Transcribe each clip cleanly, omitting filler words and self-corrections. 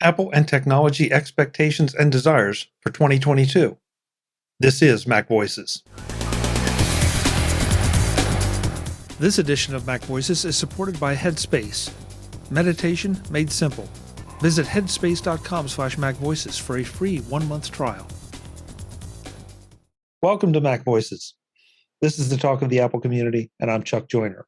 Apple and technology expectations and desires for 2022. This is MacVoices. This edition of MacVoices is supported by Headspace. Meditation made simple. Visit headspace.com/MacVoices for a free 1-month trial. Welcome to MacVoices. This is the talk of the Apple community, and I'm Chuck Joyner.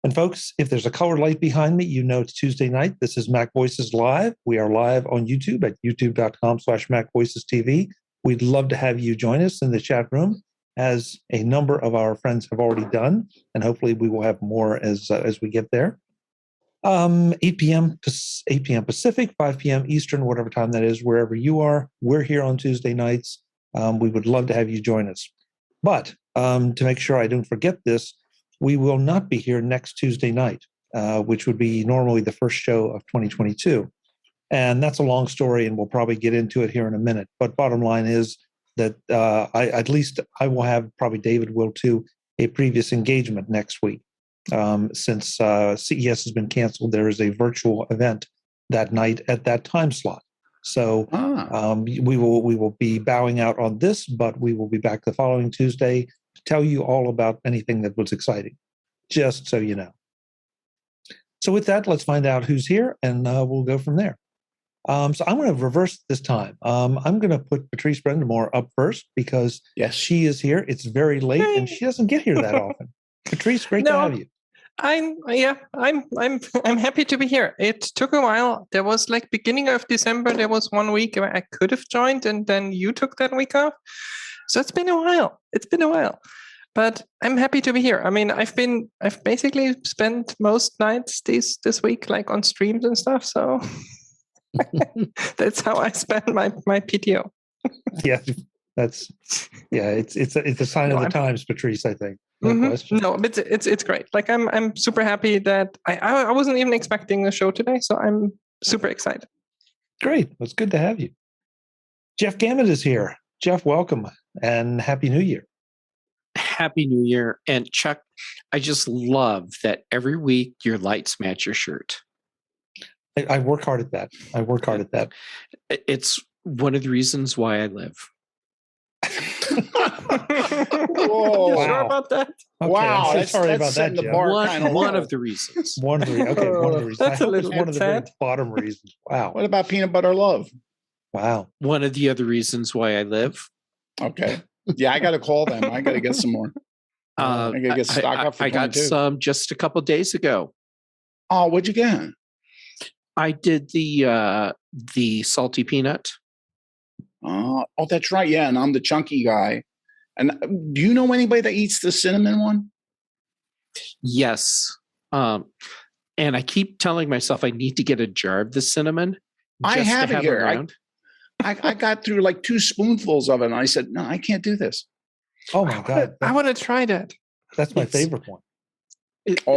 And folks, if there's a colored light behind me, you know it's Tuesday night. This is MacVoices Live. We are live on YouTube at youtube.com/MacVoicesTV. We'd love to have you join us in the chat room, as a number of our friends have already done, and hopefully we will have more as we get there. 8 p.m. Pacific, 5 p.m. Eastern, whatever time that is, wherever you are. We're here on Tuesday nights. We would love to have you join us. But to make sure I don't forget this, we will not be here next Tuesday night, which would be normally the first show of 2022. And that's a long story, and we'll probably get into it here in a minute. But bottom line is that I will have, probably David will too, a previous engagement next week. Since CES has been canceled, there is a virtual event that night at that time slot. So we will be bowing out on this, but we will be back the following Tuesday to tell you all about anything that was exciting, just so you know. So with that, let's find out who's here, and we'll go from there. So I'm going to reverse this time. I'm going to put Patrice Brend'amour up first because she is here. It's very late, and she doesn't get here that often. Patrice, great to have you. I'm happy to be here. It took a while. There was like beginning of December, there was 1 week where I could have joined, and then you took that week off. So it's been a while. But I'm happy to be here. I mean, I've basically spent most nights this week like on streams and stuff. So that's how I spend my PTO. It's a sign of the times, Patrice, I think. No question. No, but it's great. Like I'm super happy that I wasn't even expecting the show today, so I'm super excited. Great. It's good to have you. Jeff Gamet is here. Jeff, welcome and Happy New Year. Happy New Year. And Chuck, I just love that every week your lights match your shirt. I work hard at that. It's one of the reasons why I live. Whoa! Wow. Sure about that? Okay, wow, that's sorry about that. One of the reasons. One of the reasons. That's a little one of the very bottom reasons. Wow. What about peanut butter love? Wow. One of the other reasons why I live. Okay. Yeah, I got to call them. I got to get some more. I got to get stock up for I got some just a couple days ago. Oh, what'd you get? I did the salty peanut. Oh, that's right. Yeah, and I'm the chunky guy. And do you know anybody that eats the cinnamon one? Yes. And I keep telling myself I need to get a jar of the cinnamon. I have it here. I got through like 2 spoonfuls of it, and I said, no, I can't do this. Oh, my God. I want to try that. That's my favorite one.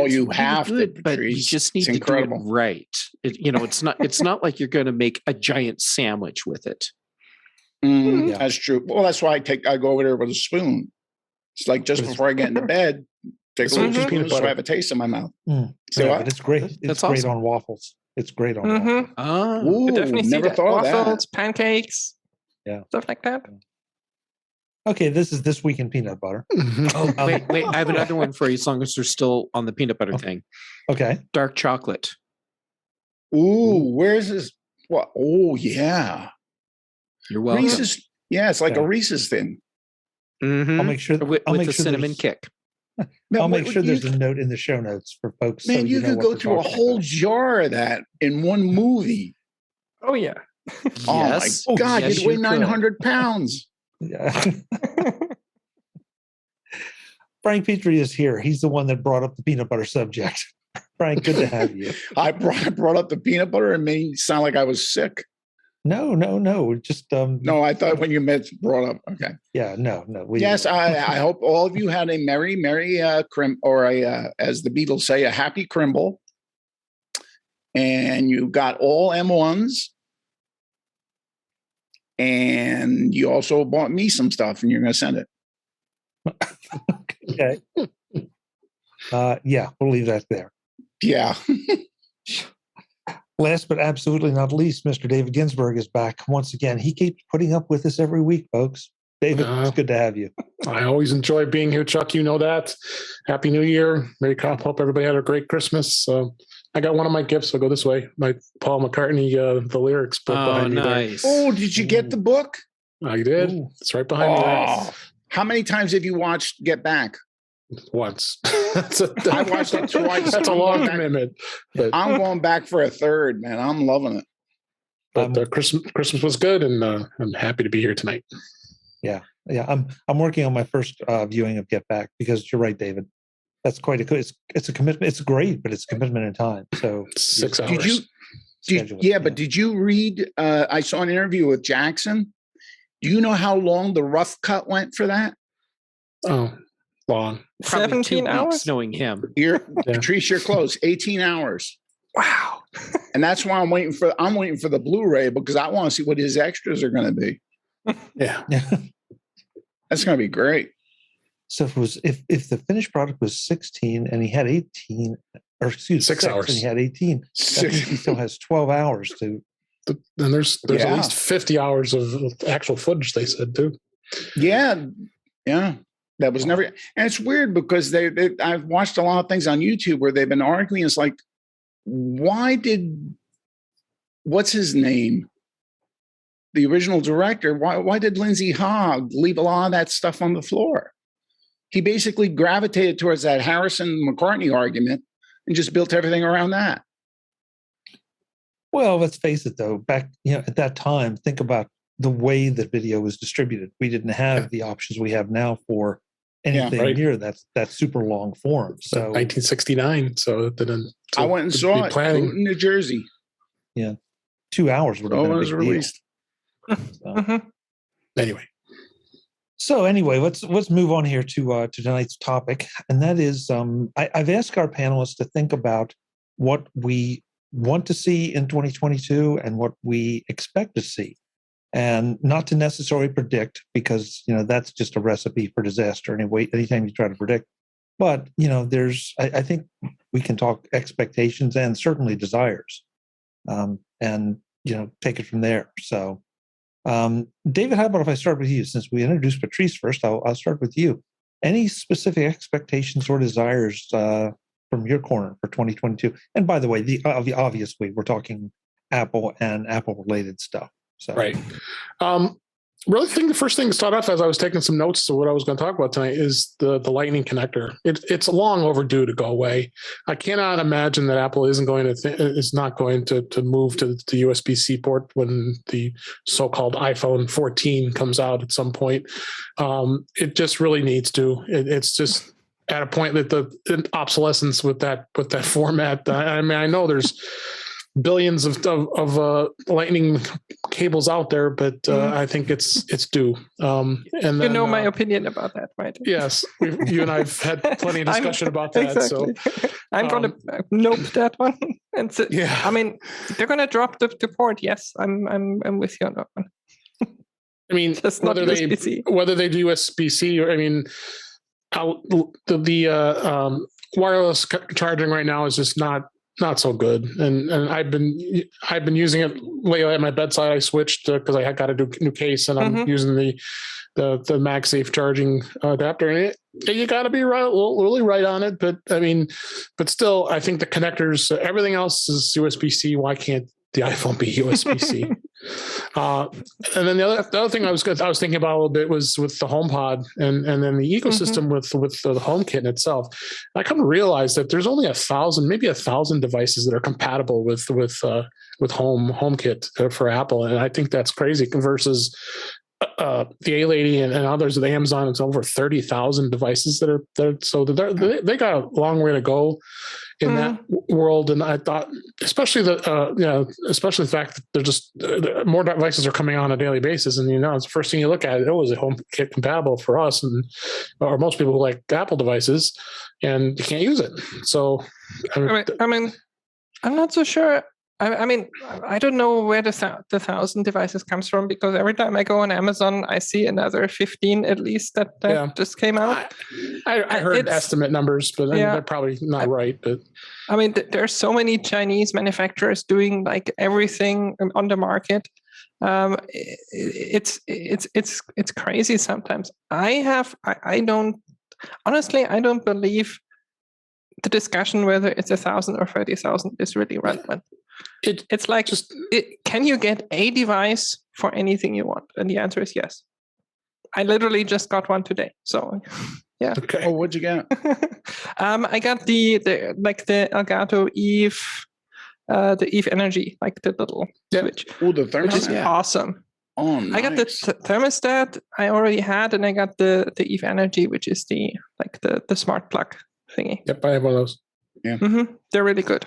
You have to, but you just need to do it right. It's not like you're going to make a giant sandwich with it. That's true. Well, that's why I go over there with a spoon. It's like just before I get into bed, take a little spoon so I have a taste in my mouth. But it's great. It's great on waffles. It's great on waffles. Oh, definitely never thought of waffles, that. Pancakes, stuff like that. Okay, this is This Week in Peanut Butter. Wait, I have another one for you as long as they're still on the peanut butter thing. Okay. Dark chocolate. Ooh, where's this? What? Oh, yeah. You're welcome. Reese's, it's like a Reese's thing. Mm-hmm. I'll make sure with the cinnamon kick. I'll make sure there's a note in the show notes for folks. Man, you could go through a whole jar of that in one movie. Oh yeah. Yes. Oh my God, yes, you'd weigh 900 pounds. Yeah. Frank Petrie is here. He's the one that brought up the peanut butter subject. Frank, good to have you. I brought up the peanut butter and made it sound like I was sick. No. Just no, I thought when you brought up. Okay. Yeah, no. Yes, I hope all of you had a merry crim, or as the Beatles say, a happy crimble, and you got all M1s, and you also bought me some stuff, and you're going to send it. Okay. We'll leave that there. Yeah. Last but absolutely not least, Mr. David Ginsburg is back once again. He keeps putting up with us every week, folks. David, it's good to have you. I always enjoy being here, Chuck. You know that. Happy New Year. Merry Christmas. Hope everybody had a great Christmas. I got one of my gifts. I'll go this way. My Paul McCartney, the lyrics book behind me. Nice. Oh, did you get the book? I did. Ooh. It's right behind me there. How many times have you watched Get Back? Once. I watched it twice. That's a long commitment. I'm going back for a third, man. I'm loving it. But Christmas was good, and I'm happy to be here tonight. Yeah. I'm working on my first viewing of Get Back because you're right, David. That's quite it's a commitment. It's great, but it's a commitment in time. So 6 hours. Did you read? I saw an interview with Jackson. Do you know how long the rough cut went for that? Oh, long. Probably 17 hours. Knowing him, Patrice, you're close. 18 hours. Wow. And that's why I'm waiting for the Blu-ray because I want to see what his extras are going to be. Yeah. That's going to be great. So if the finished product was 16 and he had 18, or excuse 6 hours, and he had 18, that means he still has 12 hours to. And there's at least 50 hours of actual footage. They said too. Yeah. That was never, and it's weird because I've watched a lot of things on YouTube where they've been arguing. It's like, what's his name? The original director, why did Lindsay Hogg leave a lot of that stuff on the floor? He basically gravitated towards that Harrison McCartney argument and just built everything around that. Well, let's face it, though. Back at that time, think about the way that video was distributed. We didn't have the options we have now for anything near that super long form. So 1969. So I went and saw it in New Jersey. Yeah, 2 hours would have been a big released. Anyway, let's move on here to tonight's topic, and that is I've asked our panelists to think about what we want to see in 2022 and what we expect to see, and not to necessarily predict because that's just a recipe for disaster anyway. Anytime you try to predict, but I think we can talk expectations and certainly desires, and take it from there. So. David, how about if I start with you? Since we introduced Patrice first, I'll start with you. Any specific expectations or desires from your corner for 2022? And by the way, obviously we're talking Apple and Apple-related stuff. So. Right. Really think the first thing to start off as I was taking some notes to what I was going to talk about tonight is the Lightning connector. It's long overdue to go away. I cannot imagine that Apple is not going to move to the USB-C port when the so-called iPhone 14 comes out at some point. It just really needs to. It's just at a point that the obsolescence with that format. I mean, I know there's billions of Lightning cables out there, but I think it's due. And then, my opinion about that, right? Yes, you and I've had plenty of discussion about that. Exactly. So I'm going to nope that one. And so, yeah, I mean, they're going to drop the port. Yes, I'm with you on that one. I mean, whether they do USB-C or the wireless charging right now is just not so good, and I've been using it lately at my bedside. I switched because I had got a new case, and I'm using the MagSafe charging adapter. And you got to be really right on it, but still, I think the connectors, everything else is USB-C. Why can't the iPhone be USB-C? And then the other thing I was thinking about a little bit was with the HomePod and then the ecosystem with the HomeKit itself. I come to realize that there's only 1,000 devices that are compatible with HomeKit for Apple, and I think that's crazy. Versus the A-Lady and others at Amazon, it's over 30,000 devices that are they got a long way to go in that world. And I thought, especially the fact that they're just more devices are coming on a daily basis. And, it's the first thing you look at, is it HomeKit compatible for us? Or most people who like Apple devices, and you can't use it. So, I'm not so sure I mean, I don't know where the 1,000 devices comes from, because every time I go on Amazon, I see another 15 at least that just came out. I heard estimate numbers, but they're probably not right. But I mean, there are so many Chinese manufacturers doing like everything on the market. It's crazy sometimes. I don't believe the discussion whether it's 1,000 or 30,000 is really relevant. It's like, can you get a device for anything you want? And the answer is yes. I literally just got one today. So, yeah. Okay. Oh, what'd you get? I got the Elgato Eve, the Eve Energy, like the little switch. Oh, the thermostat. Which is awesome. Oh, nice. I got the thermostat I already had, and I got the Eve Energy, which is the smart plug thingy. Yep, I have one of those. Yeah. Mm-hmm. They're really good.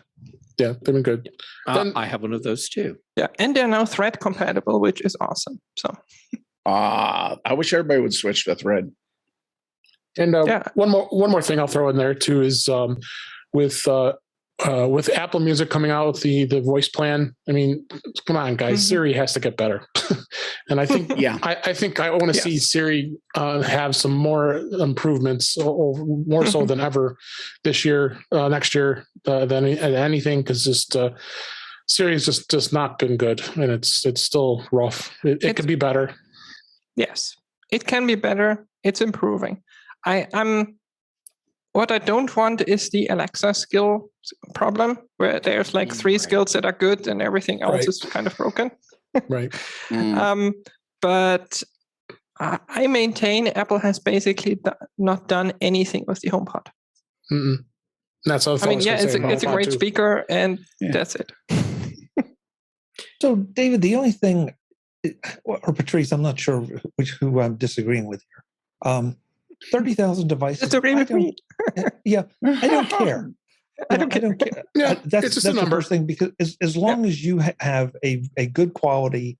Yeah, they've been good. I have one of those too. Yeah, and they're now Thread compatible, which is awesome. So, I wish everybody would switch to Thread. And one more thing I'll throw in there too is with Apple Music coming out with the voice plan. I mean, come on, guys, Mm-hmm. Siri has to get better. And I think, I think I want to see Siri have some more improvements, or more so than ever this year, next year, than anything, because Siri has just not been good, and it's still rough. It could be better. Yes, it can be better. It's improving. What I don't want is the Alexa skill problem, where there's like 3 skills that are good and everything else is kind of broken. Right. But I maintain Apple has basically not done anything with the HomePod. Mm-mm. That's what I mean, it's a great speaker, and that's it. So, David, the only thing, or Patrice, I'm not sure who I'm disagreeing with here. 30,000 devices. Disagree with me? Yeah, I don't care. I don't care. Yeah, that's the first thing, because as long as you have a good quality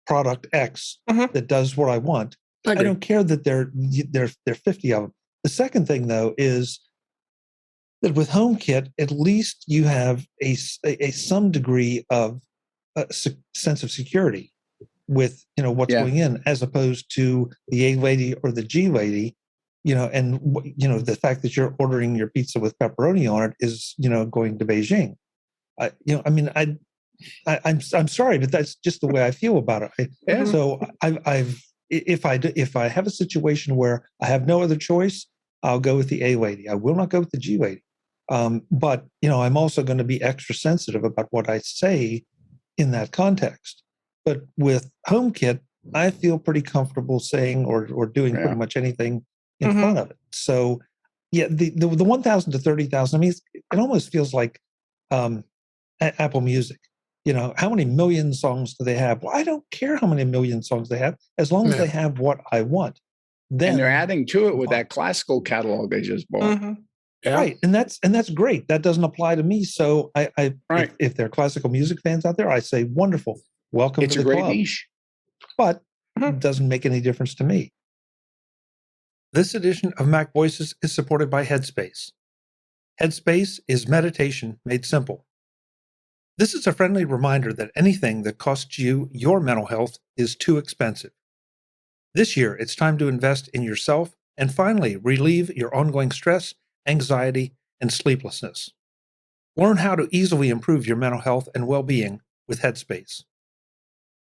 product X that does what I want, I don't care that there are 50 of them. The second thing, though, is that with HomeKit, at least you have a some degree of sense of security with what's going in, as opposed to the A lady or the G lady, and the fact that you're ordering your pizza with pepperoni on it is going to Beijing. I'm sorry, but that's just the way I feel about it. So if I have a situation where I have no other choice, I'll go with the A lady. I will not go with the G lady. But I'm also going to be extra sensitive about what I say in that context. But with HomeKit, I feel pretty comfortable saying or doing pretty much anything in front of it. So, yeah, the 1,000 to 30,000. I mean, it almost feels like Apple Music. How many million songs do they have? Well, I don't care how many million songs they have, as long as they have what I want. Then, and they're adding to it with that classical catalog they just bought. Yeah. Right, and that's great. That doesn't apply to me. So if there are classical music fans out there, I say wonderful. Welcome to the club. It's a great niche. But it doesn't make any difference to me. This edition of MacVoices is supported by Headspace. Headspace is meditation made simple. This is a friendly reminder that anything that costs you your mental health is too expensive. This year, it's time to invest in yourself and finally relieve your ongoing stress, anxiety, and sleeplessness. Learn how to easily improve your mental health and well-being with Headspace.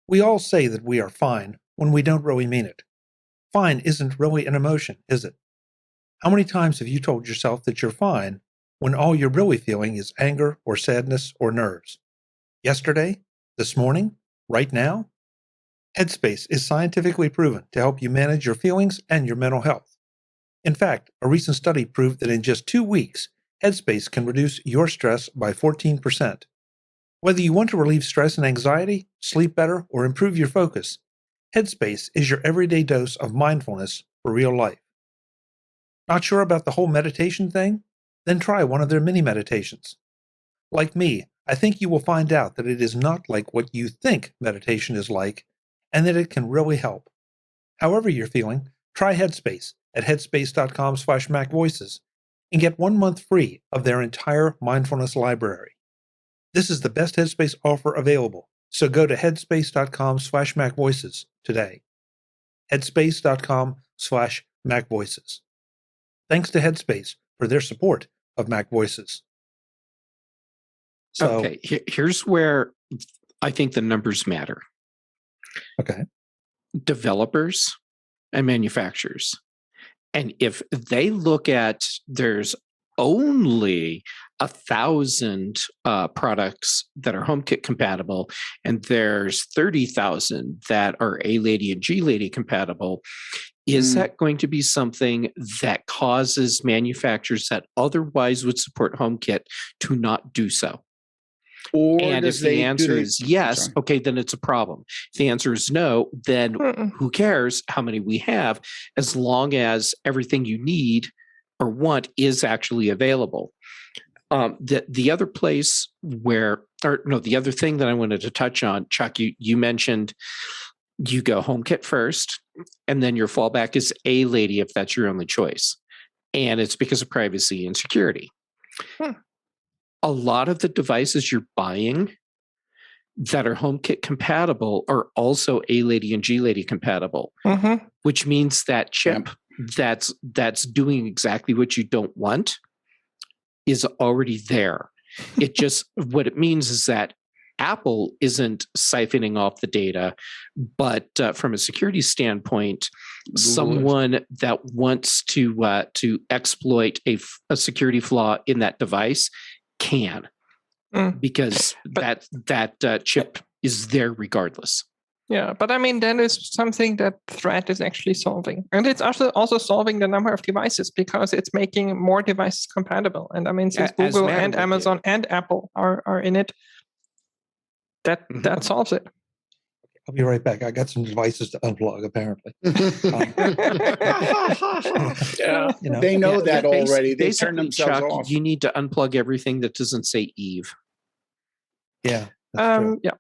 We all say that we are fine when we don't really mean it. Fine isn't really an emotion, is it? How many times have you told yourself that you're fine when all you're really feeling is anger or sadness or nerves? Yesterday? This morning? Right now? Headspace is scientifically proven to help you manage your feelings and your mental health. In fact, a recent study proved that in just 2 weeks, Headspace can reduce your stress by 14%. Whether you want to relieve stress and anxiety, sleep better, or improve your focus, Headspace is your everyday dose of mindfulness for real life. Not sure about the whole meditation thing? Then try one of their mini meditations. Like me, I think you will find out that it is not like what you think meditation is like, and that it can really help. However you're feeling, try Headspace at headspace.com/MacVoices and get 1 month free of their entire mindfulness library. This is the best Headspace offer available. So go to headspace.com/MacVoices today. Headspace.com/MacVoices. Thanks to Headspace for their support of MacVoices. So, Okay, here's where I think the numbers matter. Okay. Developers and manufacturers. And if they look at there's only 1,000 products that are HomeKit compatible, and there's 30,000 that are A-Lady and G-Lady compatible, is that going to be something that causes manufacturers that otherwise would support HomeKit to not do so? Or And if the answer is yes, okay, then it's a problem. If the answer is no, then who cares how many we have, as long as everything you need or want is actually available. The other place where, or no, the other thing that I wanted to touch on, Chuck, you mentioned you go HomeKit first, and then your fallback is A-Lady if that's your only choice. And it's because of privacy and security. A lot of the devices you're buying that are HomeKit compatible are also A-Lady and G-Lady compatible, which means that chip that's doing exactly what you don't want is already there. It just, what it means is that Apple isn't siphoning off the data, but from a security standpoint, someone that wants to exploit a security flaw in that device can, because that chip is there regardless. Yeah, but I mean, that is something that Thread is actually solving. And it's also solving the number of devices because it's making more devices compatible. And I mean, since Google and Amazon and Apple are in it, that solves it. I'll be right back. I got some devices to unplug, apparently. They know that already. They turn themselves Chuck, off. You need to unplug everything that doesn't say Eve. Yeah. Yeah,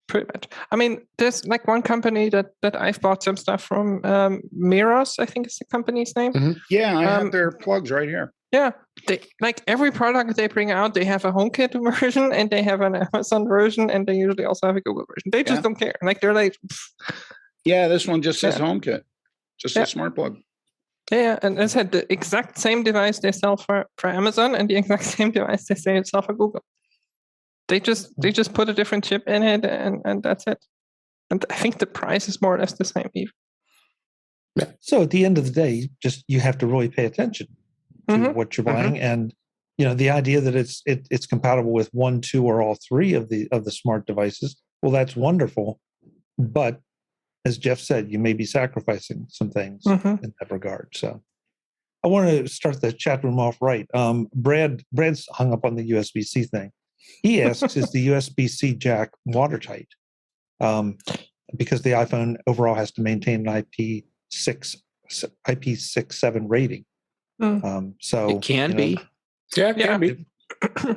pretty much. I mean, there's like one company that I've bought some stuff from, Miros, I think is the company's name. Yeah, I have their plugs right here. Yeah, they like every product they bring out, they have a HomeKit version and they have an Amazon version, and they usually also have a Google version. They just don't care. Like they're like, yeah, this one just says HomeKit, just a smart plug. Yeah, and as I said, the exact same device they sell for Amazon and the exact same device they sell for Google. They just put a different chip in it, and that's it. And I think the price is more or less the same. Even. So at the end of the day, just you have to really pay attention to what you're buying, and the idea that it's compatible with 1, 2, or all 3 of the smart devices. Well, that's wonderful, but as Jeff said, you may be sacrificing some things in that regard. So I want to start the chat room off right. Brad's hung up on the USB-C thing. He asks, is the USB-C jack watertight? Because the iPhone overall has to maintain an IP67 rating. So it can be. Yeah, it can be.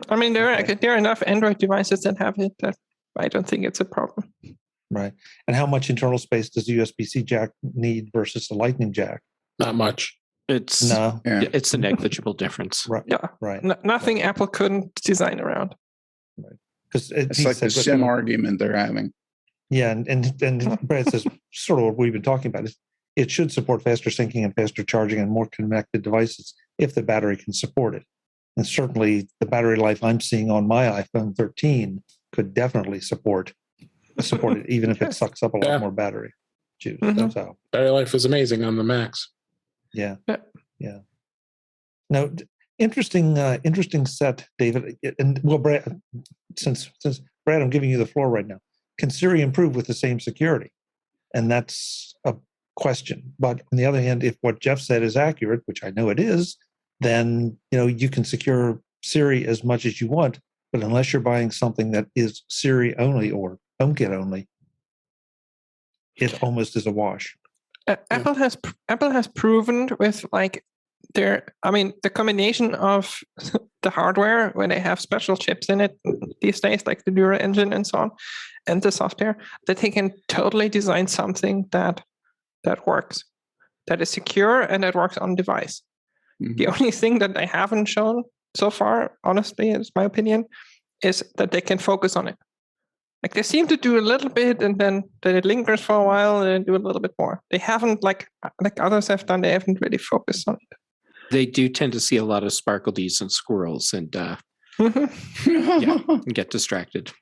I mean, there are enough Android devices that have it that I don't think it's a problem. Right. And how much internal space does the USB-C jack need versus the Lightning jack? Not much. It's a negligible difference. Right. Yeah. Right. Nothing Apple couldn't design around. Right. Because it's like the SIM argument they're having. Yeah, and Brad says sort of what we've been talking about is it should support faster syncing and faster charging and more connected devices if the battery can support it. And certainly the battery life I'm seeing on my iPhone 13 could definitely support it, even if it sucks up a lot more battery juice. So battery life is amazing on the Macs. Yeah. Now, interesting set, David. And well, Brad, since Brad, I'm giving you the floor right now. Can Siri improve with the same security? And that's a question. But on the other hand, if what Jeff said is accurate, which I know it is, then you can secure Siri as much as you want. But unless you're buying something that is Siri only or HomeKit only, it almost is a wash. Apple has proven with the combination of the hardware when they have special chips in it these days, like the Neural Engine and so on, and the software, that they can totally design something that works, that is secure and that works on device. The only thing that they haven't shown so far, honestly, is my opinion, is that they can focus on it. Like they seem to do a little bit, and then it lingers for a while, and do a little bit more. They haven't like others have done. They haven't really focused on it. They do tend to see a lot of sparkledees and squirrels, and and get distracted.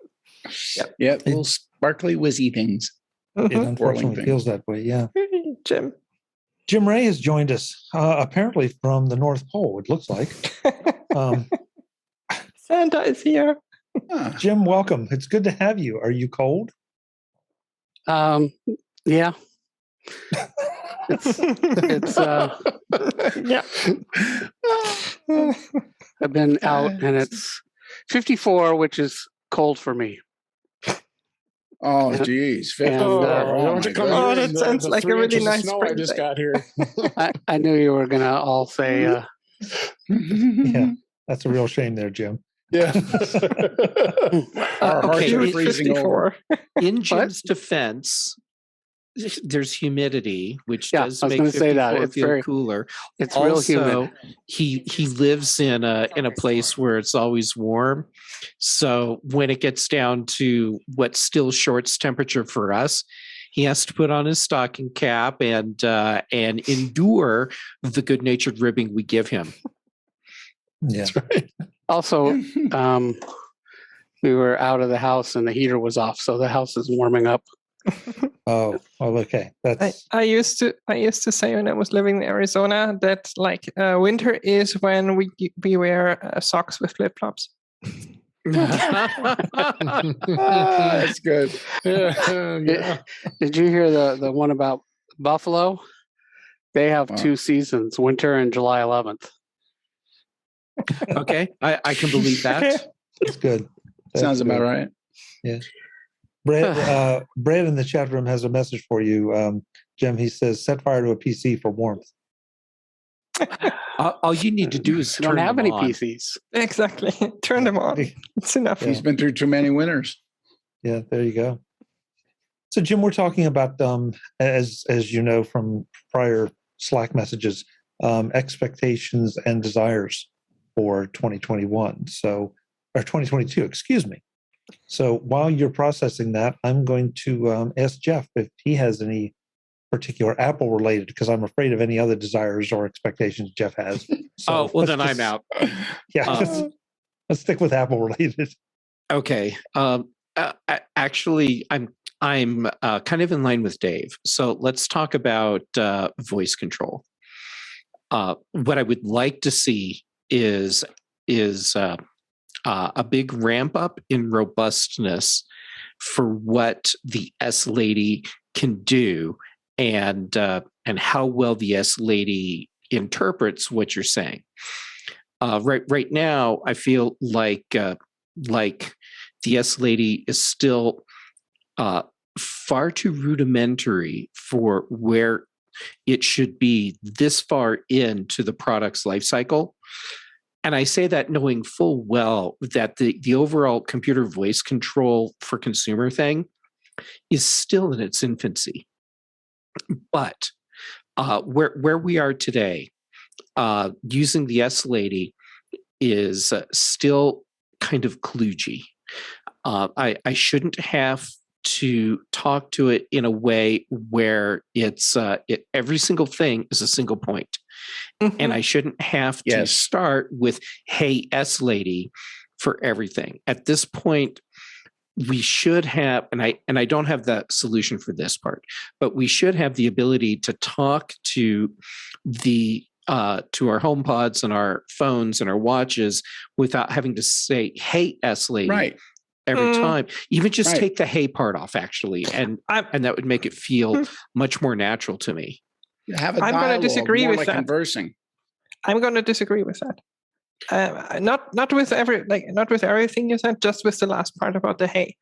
Yep. Little sparkly whizzy things. It unfortunately feels that way. Yeah. Jim Ray has joined us, apparently from the North Pole. It looks like. Santa is here. Jim, welcome. It's good to have you. Are you cold? Yeah. It's yeah. I've been out and it's 54, which is cold for me. Oh, geez. That sounds like a really nice snow spring I just day. got here. I knew you were going to all say, Yeah, that's a real shame there, Jim. Yeah. Our hearts are June freezing over. 54. In Jim's defense, there's humidity, which Yeah, does I was make gonna say that. 54 It's feel very- cooler. it's real humid. He lives in a place where it's always warm. So when it gets down to what still shorts temperature for us, he has to put on his stocking cap and endure the good-natured ribbing we give him. Yeah. That's right. Also, we were out of the house and the heater was off, so the house is warming up. Oh, okay. That's I used to say when I was living in Arizona that like winter is when we wear socks with flip flops. That's good. Yeah. Did you hear the one about Buffalo? They have Wow. 2 seasons, winter and July 11th. Okay, I can believe that. that's good. That's Sounds about good. right. Yeah. Brad in the chat room has a message for you, Jim. He says, "Set fire to a PC for warmth." All you need to do is I don't turn have them any on. PCs. Exactly. Turn them on. It's enough. Yeah. He's been through too many winters. Yeah, there you go. So, Jim, we're talking about, as you know from prior Slack messages, expectations and desires for 2021. So, or 2022, excuse me. So, while you're processing that, I'm going to ask Jeff if he has any particular Apple related, because I'm afraid of any other desires or expectations Jeff has. So Well, then let's I'm out. Yeah, let's stick with Apple related. Okay. Actually, I'm kind of in line with Dave. So let's talk about voice control. What I would like to see is a big ramp up in robustness for what the S Lady can do, and how well the S Lady interprets what you're saying. Right now, I feel like the S Lady is still far too rudimentary for where it should be this far into the product's life cycle. And I say that knowing full well that the overall computer voice control for consumer thing is still in its infancy. But where we are today, using the S Lady is still kind of kludgy. I shouldn't have to talk to it in a way where it's every single thing is a single point. Mm-hmm. And I shouldn't have to start with, "Hey, S Lady," for everything. At this point, we should have, and I don't have the solution for this part, but we should have the ability to talk to to our HomePods and our phones and our watches without having to say, "Hey, S Lady," Right. every time. Even just Right. take the "hey" part off, actually, and that would make it feel much more natural to me. Have a I'm dialogue, gonna disagree more with like that. conversing. I'm going to disagree with that. Not with everything you said, just with the last part about the hey.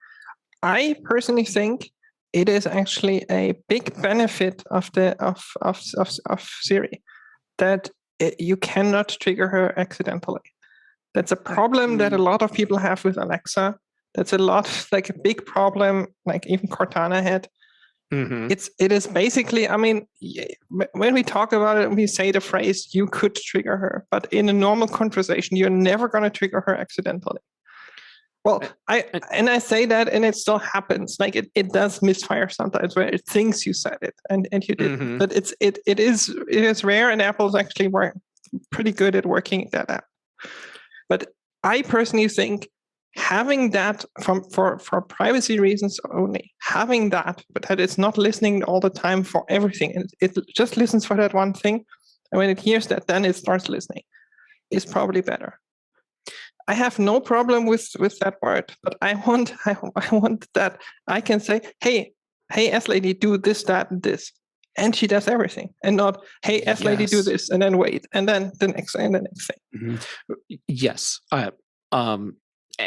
I personally think it is actually a big benefit of Siri that you cannot trigger her accidentally. That's a problem that a lot of people have with Alexa. That's a big problem, like even Cortana had. Mm-hmm. It is basically, I mean, when we talk about it, we say the phrase, "you could trigger her," but in a normal conversation, you're never going to trigger her accidentally. Well, I say that, and it still happens. Like it does misfire sometimes where it thinks you said it and you didn't. But it is rare, and Apple's actually pretty good at working that out. But I personally think having that for privacy reasons only, having that, but that it's not listening all the time for everything, and it just listens for that one thing, and when it hears that, then it starts listening, is probably better. I have no problem with that word, but I want that I can say, hey, S lady, do this, that, and this, and she does everything, and not, hey, S lady, do this, and then wait, and then the next thing, and the next thing. Yes,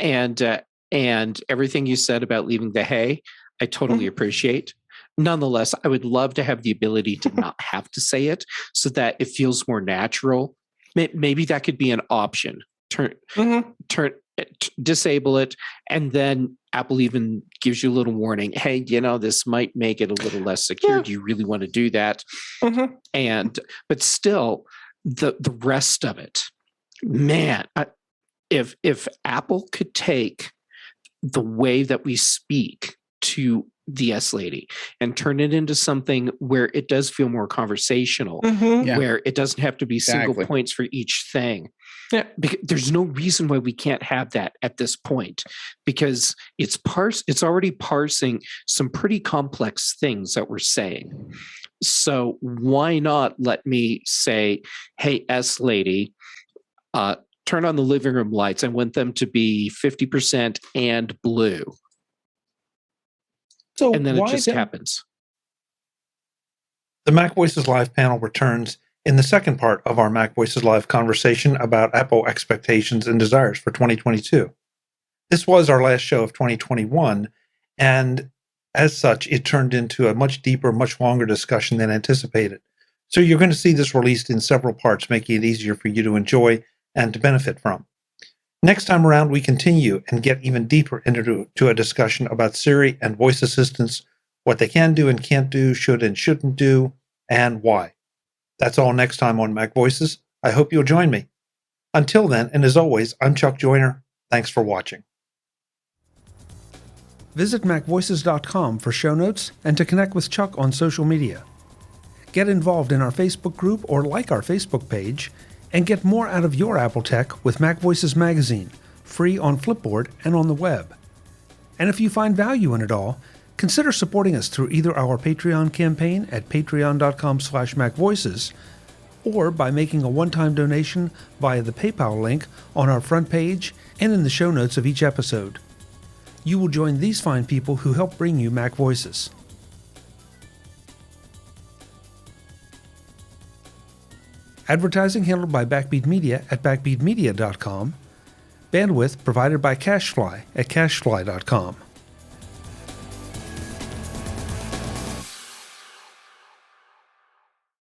and everything you said about leaving the hey, I totally appreciate. Nonetheless, I would love to have the ability to not have to say it, so that it feels more natural. Maybe that could be an option. Disable it, and then Apple even gives you a little warning. Hey, this might make it a little less secure. Yeah. Do you really want to do that? But still, the rest of it, man. If Apple could take the way that we speak to the S lady and turn it into something where it does feel more conversational, where it doesn't have to be single points for each thing. Yeah, because there's no reason why we can't have that at this point, because it's already parsing some pretty complex things that we're saying. So why not let me say, hey, S lady, turn on the living room lights. I want them to be 50% and blue. So and then it just happens. The MacVoices Live panel returns in the second part of our MacVoices Live conversation about Apple expectations and desires for 2022. This was our last show of 2021, and as such, it turned into a much deeper, much longer discussion than anticipated. So you're going to see this released in several parts, making it easier for you to enjoy and to benefit from. Next time around, we continue and get even deeper into a discussion about Siri and voice assistants, what they can do and can't do, should and shouldn't do, and why. That's all next time on MacVoices. I hope you'll join me. Until then, and as always, I'm Chuck Joyner. Thanks for watching. Visit MacVoices.com for show notes and to connect with Chuck on social media. Get involved in our Facebook group or like our Facebook page, and get more out of your Apple tech with MacVoices Magazine, free on Flipboard and on the web. And if you find value in it all, consider supporting us through either our Patreon campaign at patreon.com/MacVoices or by making a one-time donation via the PayPal link on our front page and in the show notes of each episode. You will join these fine people who help bring you MacVoices. Advertising handled by Backbeat Media at backbeatmedia.com. Bandwidth provided by CacheFly at cachefly.com.